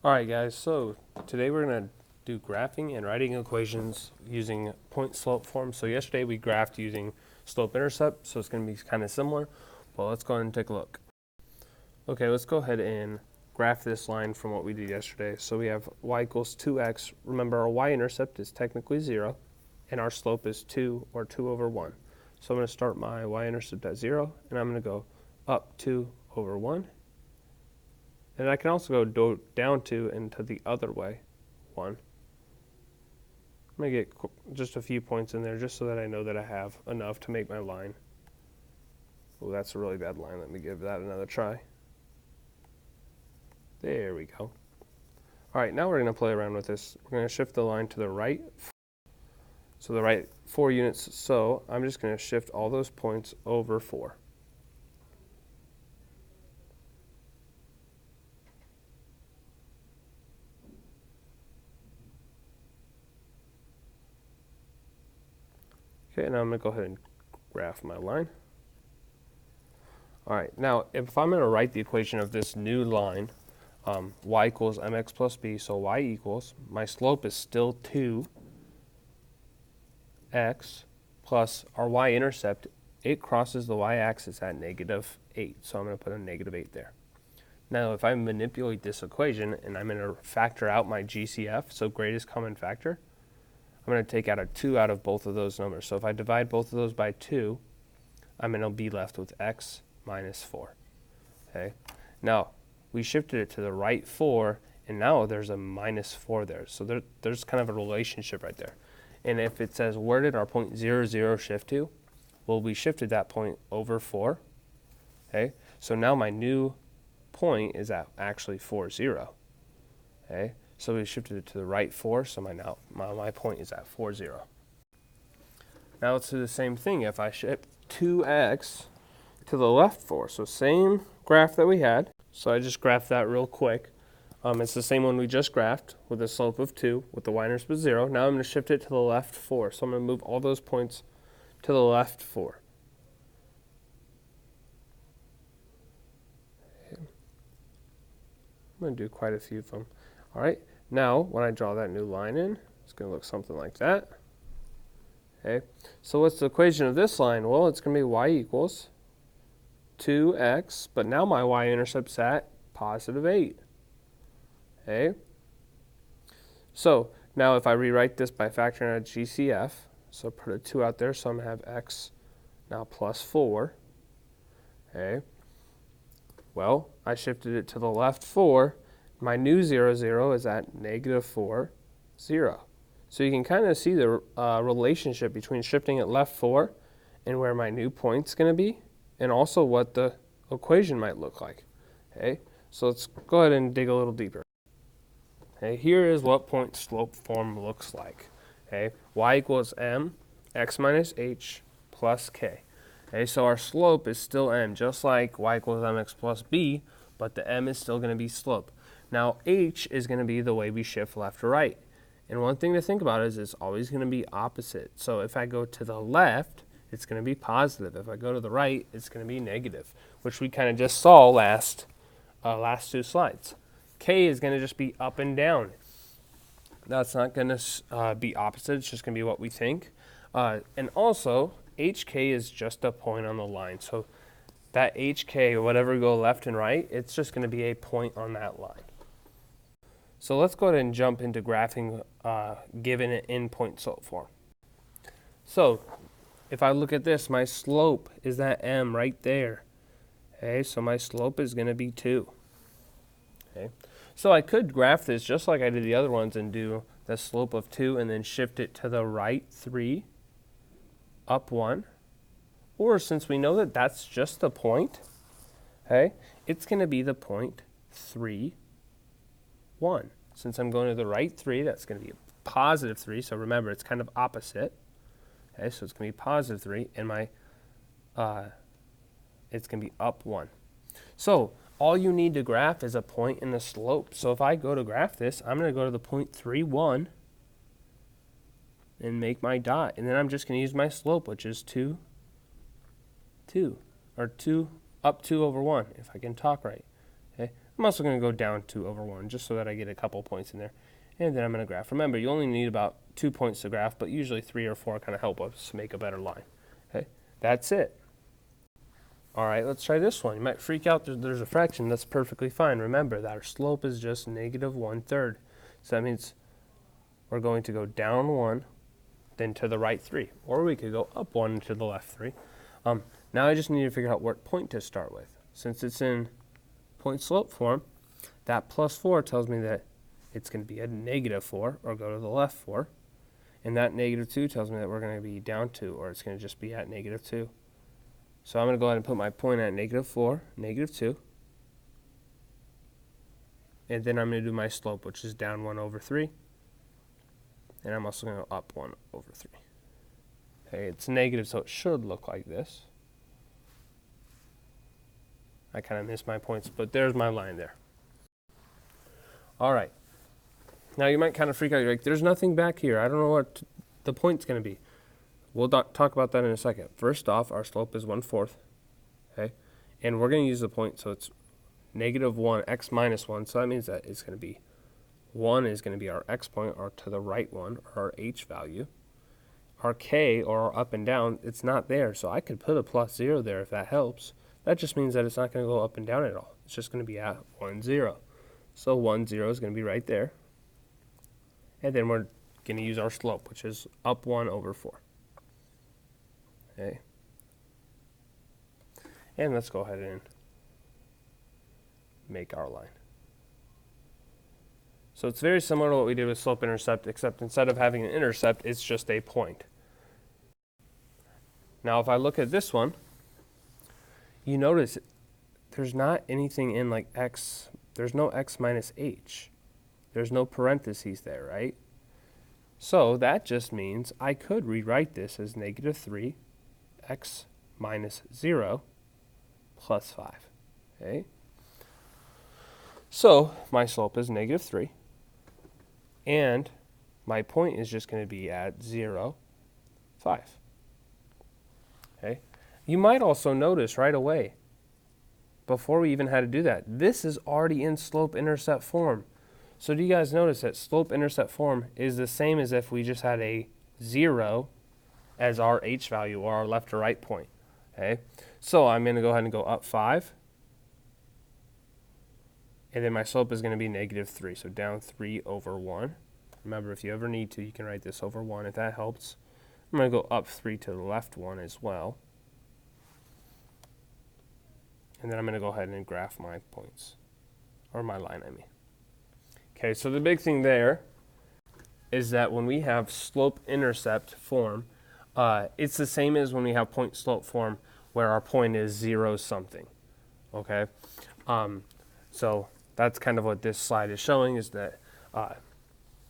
Alright guys, so today we're going to do graphing and writing equations using point slope form. So yesterday we graphed using slope intercept, so it's going to be kind of similar, but let's go ahead and take a look. Okay, let's go ahead and graph this line from what we did yesterday. So we have y equals 2x. Remember, our y-intercept is technically 0, and our slope is 2, or 2 over 1. So I'm going to start my y-intercept at 0, and I'm going to go up 2 over 1. And I can also go down 2 and to the other way, 1. I'm going to get just a few points in there just so that I know that I have enough to make my line. Oh, that's a really bad line. Let me give that another try. There we go. All right, now we're going to play around with this. We're going to shift the line to the right. So the right 4 units. So I'm just going to shift all those points over 4. Okay, now I'm going to go ahead and graph my line. All right, now if I'm going to write the equation of this new line, y equals mx plus b, so y equals, my slope is still 2x plus our y-intercept, it crosses the y-axis at -8, so I'm going to put a -8 there. Now if I manipulate this equation and I'm going to factor out my GCF, so greatest common factor, I'm going to take out a 2 out of both of those numbers. So if I divide both of those by 2, I'm going to be left with x minus 4. Okay. Now, we shifted it to the right 4, and now there's a minus 4 there. So there's kind of a relationship right there. And if it says, where did our point 0, 0 shift to? Well, we shifted that point over 4. Okay. So now my new point is at actually 4, 0. Okay. So we shifted it to the right 4, so my point is at 4, 0. Now let's do the same thing. If I shift 2x to the left 4, so same graph that we had. So I just graphed that real quick. It's the same one we just graphed with a slope of 2 with the y-intercept of 0. Now I'm going to shift it to the left 4. So I'm going to move all those points to the left 4. Okay. I'm going to do quite a few of them. All right. Now, when I draw that new line in, it's going to look something like that. Okay, so what's the equation of this line? Well, it's going to be y equals 2x, but now my y-intercept's at +8. Okay, so now if I rewrite this by factoring out GCF, so put a 2 out there, so I'm going to have x now +4. Okay, well, I shifted it to the left 4. My new 0, 0 is at -4, 0. So you can kind of see the relationship between shifting it left 4 and where my new point's going to be, and also what the equation might look like. Okay, so let's go ahead and dig a little deeper. Okay, here is what point slope form looks like. Okay, y equals m, x minus h plus k. Okay, so our slope is still m, just like y equals mx plus b, but the m is still going to be slope. Now, h is going to be the way we shift left or right. And one thing to think about is it's always going to be opposite. So if I go to the left, it's going to be positive. If I go to the right, it's going to be negative, which we kind of just saw last 2 slides. K is going to just be up and down. That's not going to be opposite. It's just going to be what we think. And also, HK is just a point on the line. So that HK, whatever we go left and right, it's just going to be a point on that line. So let's go ahead and jump into graphing given it in point slope form. So if I look at this, my slope is that m right there. Okay, so my slope is going to be 2. Okay, so I could graph this just like I did the other ones and do the slope of 2 and then shift it to the right 3, up 1. Or since we know that that's just the point, okay, it's going to be the point 3, 1. Since I'm going to the right 3, that's going to be a +3. So remember, it's kind of opposite. Okay, so it's going to be +3, and my it's going to be up 1. So all you need to graph is a point and the slope. So if I go to graph this, I'm going to go to the point 3, 1, and make my dot. And then I'm just going to use my slope, which is 2, 2, or 2, up 2 over 1, if I can talk right. Okay, I'm also going to go down 2 over 1 just so that I get a couple points in there. And then I'm going to graph. Remember, you only need about 2 points to graph, but usually 3 or 4 kind of help us make a better line. Okay, that's it. All right, let's try this one. You might freak out. There's a fraction. That's perfectly fine. Remember that our slope is just negative 1/3. So that means we're going to go down 1, then to the right 3. Or we could go up 1 and to the left 3. Now I just need to figure out what point to start with. Since it's in point slope form, that plus 4 tells me that it's going to be a negative 4, or go to the left 4. And that negative 2 tells me that we're going to be down 2, or it's going to just be at negative 2. So I'm going to go ahead and put my point at negative 4, negative 2. And then I'm going to do my slope, which is down 1 over 3. And I'm also going to go up 1 over 3. Okay, it's negative, so it should look like this. I kind of missed my points, but there's my line there. All right. Now you might kind of freak out. You're like, there's nothing back here. I don't know what the point's going to be. We'll talk about that in a second. First off, our slope is 1/4. Okay? And we're going to use the point, so it's negative 1, x minus 1. So that means that it's going to be 1 is going to be our x point, or to the right one, or our h value. Our k, or our up and down, it's not there. So I could put a plus 0 there if that helps. That just means that it's not going to go up and down at all. It's just going to be at 1, 0. So 1, 0 is going to be right there. And then we're going to use our slope, which is up 1 over 4. Okay. And let's go ahead and make our line. So it's very similar to what we did with slope-intercept, except instead of having an intercept, it's just a point. Now if I look at this one, you notice there's not anything in like x, there's no x minus h. There's no parentheses there, right? So that just means I could rewrite this as negative 3 x minus 0 plus 5. Okay? So my slope is negative 3. And my point is just going to be at 0, 5. Okay? You might also notice right away, before we even had to do that, this is already in slope-intercept form. So do you guys notice that slope-intercept form is the same as if we just had a 0 as our h value, or our left or right point? Okay? So I'm going to go ahead and go up 5. And then my slope is going to be negative 3, so down 3 over 1. Remember, if you ever need to, you can write this over 1 if that helps. I'm going to go up 3 to the left 1 as well. And then I'm going to go ahead and graph my points, or my line, I mean. Okay, so the big thing there is that when we have slope-intercept form, it's the same as when we have point-slope form, where our point is 0 something. Okay? So that's kind of what this slide is showing, is that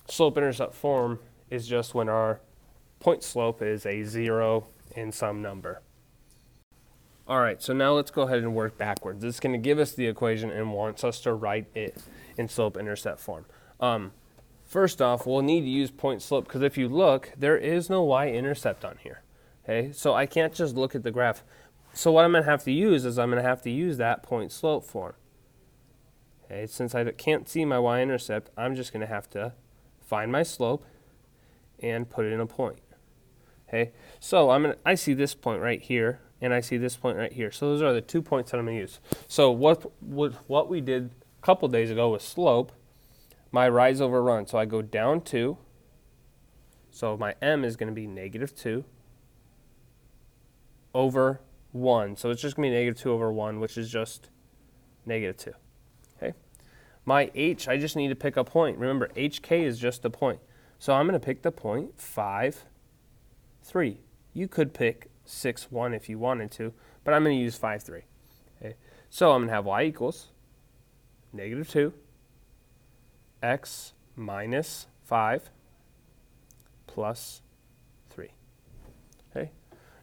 slope-intercept form is just when our point slope is a 0 in some number. All right, so now let's go ahead and work backwards. It's going to give us the equation and wants us to write it in slope-intercept form. First off, we'll need to use point slope, because if you look, there is no y-intercept on here. Okay, so I can't just look at the graph. So what I'm going to have to use is I'm going to have to use that point slope form. Okay, since I can't see my y-intercept, I'm just going to have to find my slope and put it in a point. Okay, so I see this point right here, and I see this point right here. So those are the 2 points that I'm going to use. So what we did a couple days ago with slope, my rise over run. So I go down 2. So my m is going to be negative 2 over 1. So it's just going to be negative 2 over 1, which is just negative 2. Okay. My h, I just need to pick a point. Remember, hk is just a point. So I'm going to pick the point 5, 3. You could pick 6, 1 if you wanted to, but I'm going to use 5, 3. Okay. So I'm going to have y equals negative 2 x minus 5 plus 3. Okay.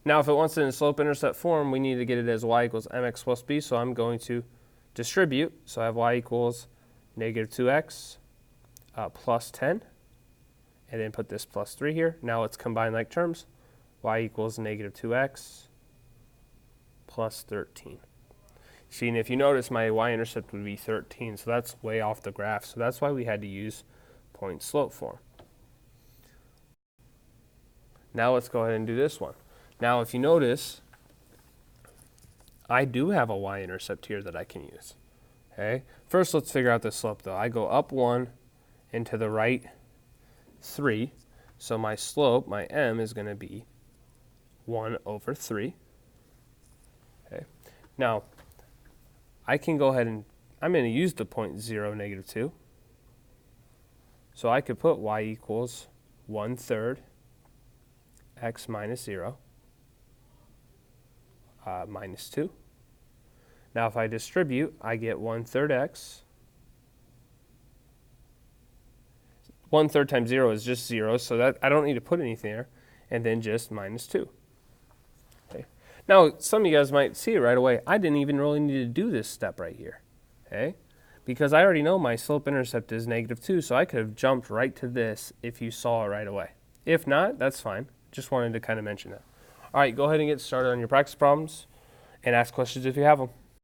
Now if it wants it in slope-intercept form, we need to get it as y equals mx plus b, so I'm going to distribute. So I have y equals negative 2x plus 10, and then put this plus 3 here. Now let's combine like terms. Y equals negative 2x plus 13. See, and if you notice, my y-intercept would be 13, so that's way off the graph. So that's why we had to use point slope form. Now let's go ahead and do this one. Now if you notice, I do have a y-intercept here that I can use. Okay. First, let's figure out the slope though. I go up 1 and to the right 3. So my slope, my m, is going to be 1 over 3. Okay. Now, I can go ahead and, I'm going to use the point 0, negative 2. So I could put y equals 1/3 x minus 0 minus 2. Now if I distribute, I get 1/3 x. 1/3 times 0 is just 0, so that I don't need to put anything there, and then just minus 2. Okay. Now some of you guys might see it right away. I didn't even really need to do this step right here, okay? Because I already know my slope-intercept is negative 2, so I could have jumped right to this if you saw it right away. If not, that's fine. Just wanted to kind of mention that. All right, go ahead and get started on your practice problems and ask questions if you have them.